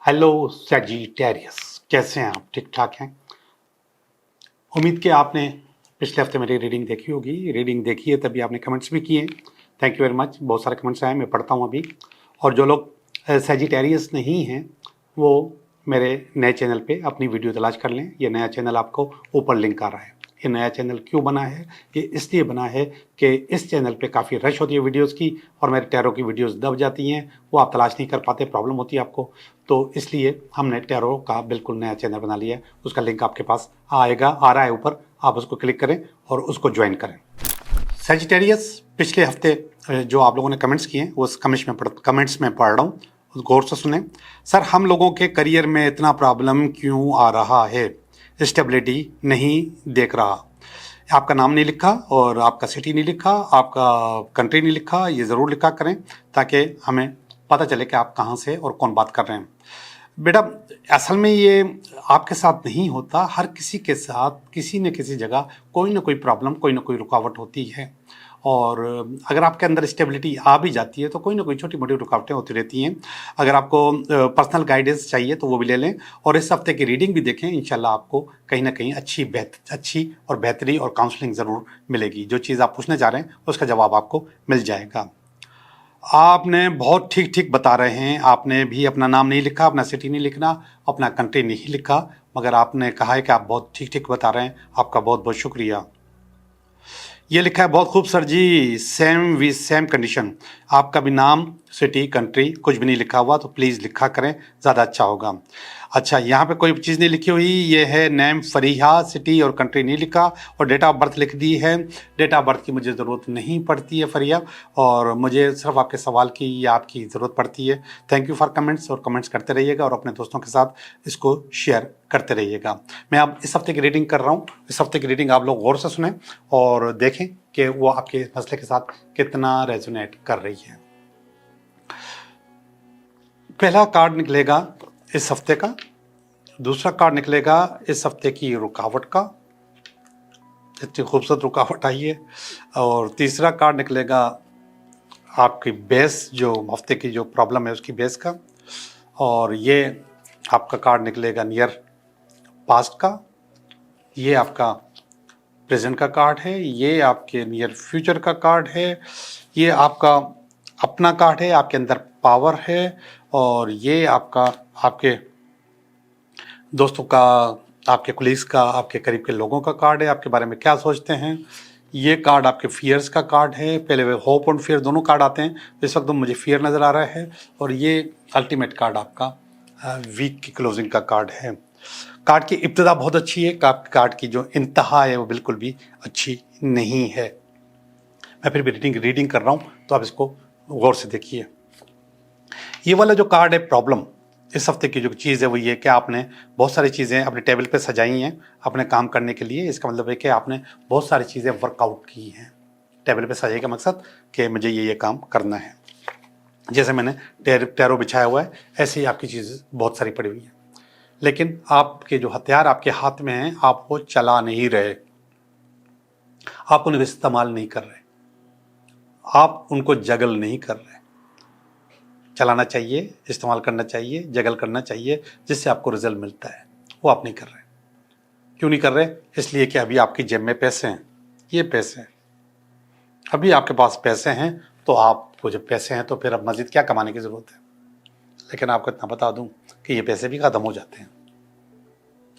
Hello Sagittarius, कैसे हैं आप? ठीक ठाक हैं? उम्मीद कि आपने पिछले हफ्ते मेरी रीडिंग देखी होगी। रीडिंग देखी है तभी आपने कमेंट्स भी किए। Thank you very much. बहुत सारे कमेंट्स आए, मैं पढ़ता हूँ अभी। और जो लोग सैजिटेरियस नहीं हैं वो मेरे नए चैनल पे अपनी वीडियो तलाश कर लें। ये नया चैनल आपको ऊपर लिंक आ रहा है। ये नया चैनल क्यों बना है? ये इसलिए बना है कि इस चैनल पे काफ़ी रश होती है वीडियोस की, और मेरे टैरो की वीडियोस दब जाती हैं, वो आप तलाश नहीं कर पाते, प्रॉब्लम होती है आपको। तो इसलिए हमने टैरो का बिल्कुल नया चैनल बना लिया है। उसका लिंक आपके पास आएगा, आ रहा है ऊपर, आप उसको क्लिक करें और उसको ज्वाइन करें। सैजिटेरियस, पिछले हफ्ते जो आप लोगों ने कमेंट्स किए वो कमेंट्स में पढ़ रहा हूँ, गौर से सुने। सर, हम लोगों के करियर में इतना प्रॉब्लम क्यों आ रहा है? स्टेबिलिटी नहीं देख रहा। आपका नाम नहीं लिखा और आपका सिटी नहीं लिखा, आपका कंट्री नहीं लिखा। ये ज़रूर लिखा करें ताकि हमें पता चले कि आप कहाँ से और कौन बात कर रहे हैं। बेटा, असल में ये आपके साथ नहीं होता, हर किसी के साथ किसी न किसी जगह कोई ना कोई प्रॉब्लम, कोई ना कोई रुकावट होती है। और अगर आपके अंदर स्टेबिलिटी आ भी जाती है तो कोई ना कोई छोटी मोटी रुकावटें होती रहती हैं। अगर आपको पर्सनल गाइडेंस चाहिए तो वो भी ले लें, और इस हफ्ते की रीडिंग भी देखें। इंशाल्लाह आपको कहीं ना कहीं अच्छी और बेहतरी और काउंसलिंग ज़रूर मिलेगी। जो चीज़ आप पूछना चाह रहे हैं उसका जवाब आपको मिल जाएगा। आपने बहुत ठीक ठीक बता रहे हैं। आपने भी अपना नाम नहीं लिखा, अपना सिटी नहीं लिखना, अपना कंट्री नहीं लिखा, मगर आपने कहा है कि आप बहुत ठीक ठीक बता रहे हैं। आपका बहुत बहुत शुक्रिया। ये लिखा है बहुत खूब सर जी, सेम कंडीशन। आपका भी नाम, सिटी, कंट्री कुछ भी नहीं लिखा हुआ, तो प्लीज़ लिखा करें, ज़्यादा अच्छा होगा। अच्छा, यहाँ पे कोई चीज़ नहीं लिखी हुई, ये है नेम फरीहा, सिटी और कंट्री नहीं लिखा, और डेट ऑफ बर्थ लिख दी है। डेट ऑफ बर्थ की मुझे ज़रूरत नहीं पड़ती है फरीहा, और मुझे सिर्फ आपके सवाल की या आपकी ज़रूरत पड़ती है। थैंक यू फॉर कमेंट्स, और कमेंट्स करते रहिएगा और अपने दोस्तों के साथ इसको शेयर करते रहिएगा। मैं अब इस हफ्ते की रीडिंग कर रहा हूँ। इस हफ्ते की रीडिंग आप लोग गौर से सुने और देखें कि वो आपके मसले के साथ कितना रेजोनेट कर रही है। पहला कार्ड निकलेगा इस हफ्ते का, दूसरा कार्ड निकलेगा इस हफ्ते की रुकावट का, इतनी खूबसूरत रुकावट आई है, और तीसरा कार्ड निकलेगा आपकी बेस, जो हफ्ते की जो प्रॉब्लम है उसकी बेस का, और ये आपका कार्ड निकलेगा नियर पास्ट का, ये आपका प्रेजेंट का कार्ड है, ये आपके नियर फ्यूचर का कार्ड है, ये आपका अपना कार्ड है, आपके अंदर पावर है, और ये आपका आपके दोस्तों का, आपके कुलीग्स का, आपके करीब के लोगों का कार्ड है, आपके बारे में क्या सोचते हैं। ये कार्ड आपके फियर्स का कार्ड है। पहले वे होप और फियर दोनों कार्ड आते हैं, इस वक्त मुझे फियर नज़र आ रहा है, और ये अल्टीमेट कार्ड आपका वीक की क्लोजिंग का कार्ड है। कार्ड की इब्तिदा बहुत अच्छी है, कार्ड की जो इंतहा है वो बिल्कुल भी अच्छी नहीं है। मैं फिर भी रीडिंग कर रहा हूँ, तो आप इसको गौर से देखिए। ये वाला जो कार्ड है प्रॉब्लम, इस हफ्ते की जो चीज़ है वो ये कि आपने बहुत सारी चीज़ें अपने टेबल पे सजाई हैं अपने काम करने के लिए। इसका मतलब है कि आपने बहुत सारी चीज़ें वर्कआउट की हैं। टेबल पे सजाई का मकसद कि मुझे ये काम करना है। जैसे मैंने टैरो बिछाया हुआ है, ऐसे ही आपकी चीज़ें बहुत सारी पड़ी हुई हैं, लेकिन आपके जो हथियार आपके हाथ में हैं आप वो चला नहीं रहे, आप उन्हें इस्तेमाल नहीं कर रहे, आप उनको जगल नहीं कर रहे। चलाना चाहिए, इस्तेमाल करना चाहिए, जगल करना चाहिए, जिससे आपको रिजल्ट मिलता है, वो आप नहीं कर रहे। क्यों नहीं कर रहे? इसलिए कि अभी आपकी जेब में पैसे हैं, ये पैसे हैं, अभी आपके पास पैसे हैं, तो आपको जब पैसे हैं तो फिर अब मज़ीद क्या कमाने की ज़रूरत है। लेकिन आपको इतना बता दूं कि ये पैसे भी ख़त्म हो जाते हैं।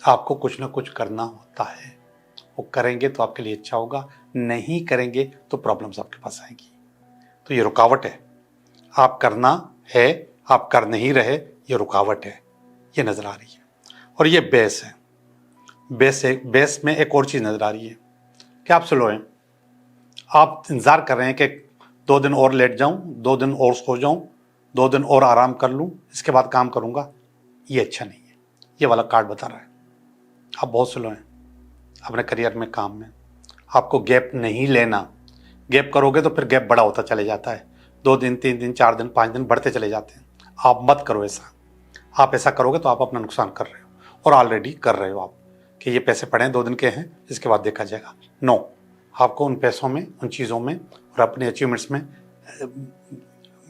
आपको कुछ ना कुछ करना होता है, वो करेंगे तो आपके लिए अच्छा होगा, नहीं करेंगे तो प्रॉब्लम्स आपके पास आएंगी। तो ये रुकावट है, आप करना है, आप कर नहीं रहे, ये रुकावट है, ये नज़र आ रही है। और ये बेस है। बेस में एक और चीज़ नज़र आ रही है कि आप स्लो हैं, आप इंतज़ार कर रहे हैं कि 2 दिन और लेट जाऊं, 2 दिन और सो जाऊं, 2 दिन और आराम कर लूं, इसके बाद काम करूंगा। ये अच्छा नहीं है। ये वाला कार्ड बता रहा है आप बहुत स्लो हैं अपने करियर में, काम में। आपको गैप नहीं लेना। गैप करोगे तो फिर गैप बड़ा होता चले जाता है, 2 दिन, 3 दिन, 4 दिन, 5 दिन बढ़ते चले जाते हैं। आप मत करो ऐसा। आप ऐसा करोगे तो आप अपना नुकसान कर रहे हो, और ऑलरेडी कर रहे हो आप, कि ये पैसे पड़े हैं 2 दिन के हैं, इसके बाद देखा जाएगा। नो, आपको उन पैसों में, उन चीज़ों में और अपने अचीवमेंट्स में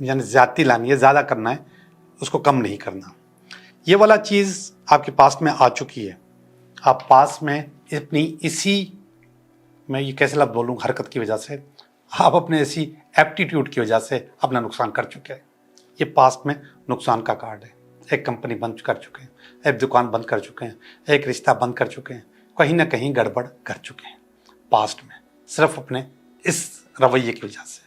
यानी ज़्यादती लानी है, ज़्यादा करना है, उसको कम नहीं करना। ये वाला चीज़ आपके पास में आ चुकी है। आप पास में अपनी इसी, मैं ये कैसे लफ्ज़ बोलूँ, हरकत की वजह से, आप अपने इसी एप्टीट्यूड की वजह से अपना नुकसान कर चुके हैं। ये पास्ट में नुकसान का कार्ड है। एक कंपनी बंद कर चुके हैं, एक दुकान बंद कर चुके हैं, एक रिश्ता बंद कर चुके हैं, कहीं ना कहीं गड़बड़ कर चुके हैं पास्ट में, सिर्फ अपने इस रवैये की वजह से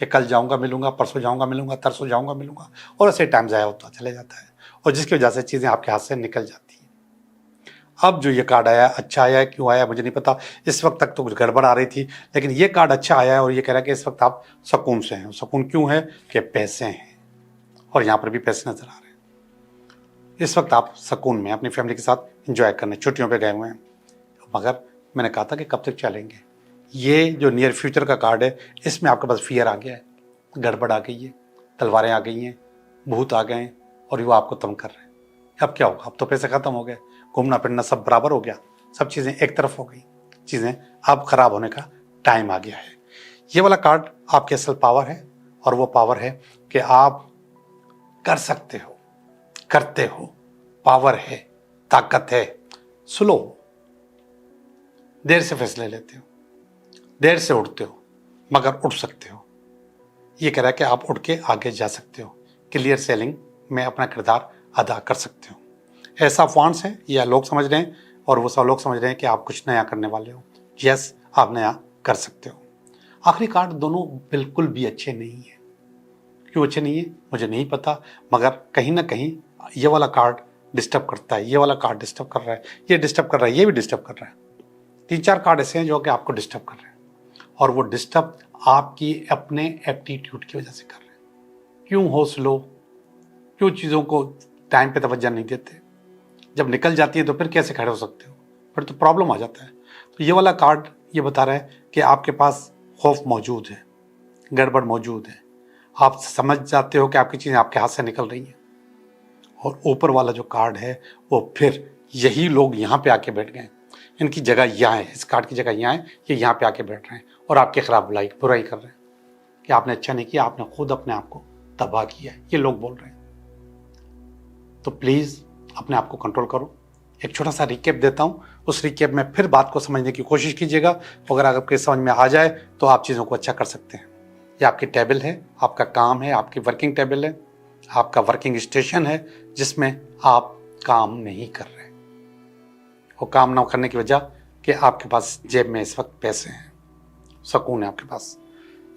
कि कल जाऊंगा मिलूंगा, परसों जाऊंगा मिलूंगा, तरसों जाऊंगा मिलूंगा, और ऐसे टाइम ज़ाया होता चले जाता है, और जिसकी वजह से चीज़ें आपके हाथ से निकल जाती हैं। अब जो ये कार्ड आया, अच्छा आया है, क्यों आया मुझे नहीं पता। इस वक्त तक तो कुछ गड़बड़ आ रही थी, लेकिन ये कार्ड अच्छा आया है और ये कह रहा है कि इस वक्त आप सुकून से हैं। सुकून क्यों है कि पैसे हैं, और यहाँ पर भी पैसे नजर आ रहे हैं। इस वक्त आप सुकून में अपनी फैमिली के साथ एंजॉय करने छुट्टियों पे गए हुए हैं। मगर मैंने कहा था कि कब तक चलेंगे। ये जो नियर फ्यूचर का कार्ड है, इसमें आपके पास फियर आ गया है, गड़बड़ आ गई है, तलवारें आ गई हैं, भूत आ गए हैं, और वो आपको तंग कर रहे हैं। अब क्या होगा? अब तो पैसे खत्म हो गए, घूमना फिरना सब बराबर हो गया, सब चीज़ें एक तरफ हो गई, चीज़ें अब खराब होने का टाइम आ गया है। ये वाला कार्ड आपकी असल पावर है, और वो पावर है कि आप कर सकते हो, करते हो, पावर है, ताकत है, स्लो, देर से फैसले लेते हो, देर से उठते हो, मगर उठ सकते हो। ये कह रहा है कि आप उठ के आगे जा सकते हो, क्लियर सेलिंग में अपना किरदार अदा कर सकते हो। ऐसा फॉन्ट्स है, या लोग समझ रहे हैं, और वो सब लोग समझ रहे हैं कि आप कुछ नया करने वाले हो। यस, आप नया कर सकते हो। आखिरी कार्ड दोनों बिल्कुल भी अच्छे नहीं है। क्यों अच्छे नहीं है मुझे नहीं पता, मगर कहीं ना कहीं ये वाला कार्ड डिस्टर्ब करता है, ये वाला कार्ड डिस्टर्ब कर रहा है, ये डिस्टर्ब कर रहा है, ये भी डिस्टर्ब कर रहा है। 3-4 कार्ड ऐसे हैं जो कि आपको डिस्टर्ब कर रहे हैं, और वो डिस्टर्ब आपकी अपने एप्टीट्यूड की वजह से कर रहे हैं। क्यों हो स्लो, क्यों चीज़ों को टाइम पे तवज्जो नहीं देते, जब निकल जाती है तो फिर कैसे खड़े हो सकते हो, फिर तो प्रॉब्लम आ जाता है। तो ये वाला कार्ड ये बता रहा है कि आपके पास खौफ मौजूद है, गड़बड़ मौजूद है, आप समझ जाते हो कि आपकी चीज़ें आपके हाथ से निकल रही हैं, और ऊपर वाला जो कार्ड है वो फिर यही लोग यहाँ पे आके बैठ गए, इनकी जगह यहाँ है, इस कार्ड की जगह यहाँ है, ये यहाँ पे आके बैठ रहे हैं और आपके खिलाफ बुराई कर रहे हैं कि आपने अच्छा नहीं किया, आपने खुद अपने आप को तबाह किया है, ये लोग बोल रहे हैं। तो प्लीज़ अपने आप को कंट्रोल करो। एक छोटा सा रिकेप देता हूँ, उस रिकेप में फिर बात को समझने की कोशिश कीजिएगा। अगर आपके समझ में आ जाए तो आप चीज़ों को अच्छा कर सकते हैं। ये आपकी टेबल है, आपका काम है, आपकी वर्किंग टेबल है, आपका वर्किंग स्टेशन है, जिसमें आप काम नहीं कर रहे। वो काम ना करने की वजह कि आपके पास जेब में इस वक्त पैसे हैं, सुकून है आपके पास।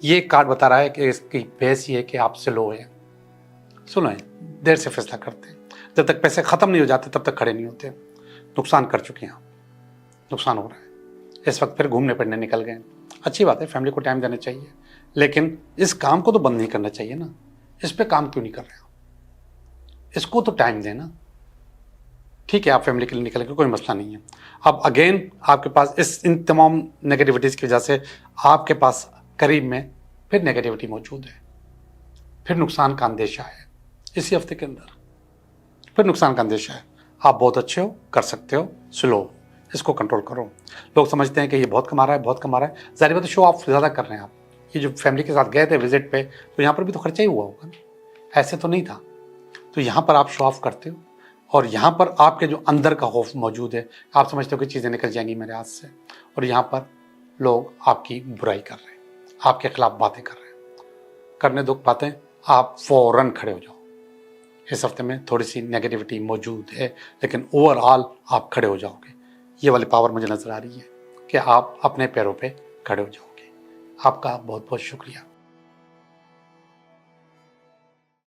ये कार्ड बता रहा है कि इसकी बेस ये है कि आप स्लो हैं, सुनो हैं, देर से फैसला करते हैं, जब तक पैसे ख़त्म नहीं हो जाते तब तक खड़े नहीं होते। नुकसान कर चुके हैं आप, नुकसान हो रहा है, इस वक्त फिर घूमने फिरने निकल गए। अच्छी बात है, फैमिली को टाइम देना चाहिए, लेकिन इस काम को तो बंद नहीं करना चाहिए ना। इस पे काम क्यों नहीं कर रहे हो? इसको तो टाइम देना। ठीक है, आप फैमिली के लिए निकलेंगे, कोई मसला नहीं है। अब अगेन आपके पास इन तमाम नेगेटिविटीज़ की वजह से आपके पास करीब में फिर नेगेटिविटी मौजूद है, फिर नुकसान का अंदेशा है। इसी हफ्ते के अंदर फिर नुकसान का अंदेशा है। आप बहुत अच्छे हो, कर सकते हो, स्लो, इसको कंट्रोल करो। लोग समझते हैं कि ये बहुत कमा रहा है, बहुत कमा रहा है, जाहिर बात है शो ऑफ ज़्यादा कर रहे हैं आप। ये जो फैमिली के साथ गए थे विजिट पे, तो यहाँ पर भी तो खर्चा ही हुआ होगा, ऐसे तो नहीं था। तो यहाँ पर आप शो ऑफ करते हो, और यहाँ पर आपके जो अंदर का खौफ मौजूद है, आप समझते हो कि चीज़ें निकल जाएंगी मेरे हाथ से, और यहाँ पर लोग आपकी बुराई कर रहे हैं, आपके खिलाफ बातें कर रहे हैं। करने दो बातें, आप फौरन खड़े हो जाओ। इस हफ्ते में थोड़ी सी नेगेटिविटी मौजूद है, लेकिन ओवरऑल आप खड़े हो जाओगे। ये वाली पावर मुझे नज़र आ रही है कि आप अपने पैरों पे खड़े हो जाओगे। आपका बहुत बहुत शुक्रिया।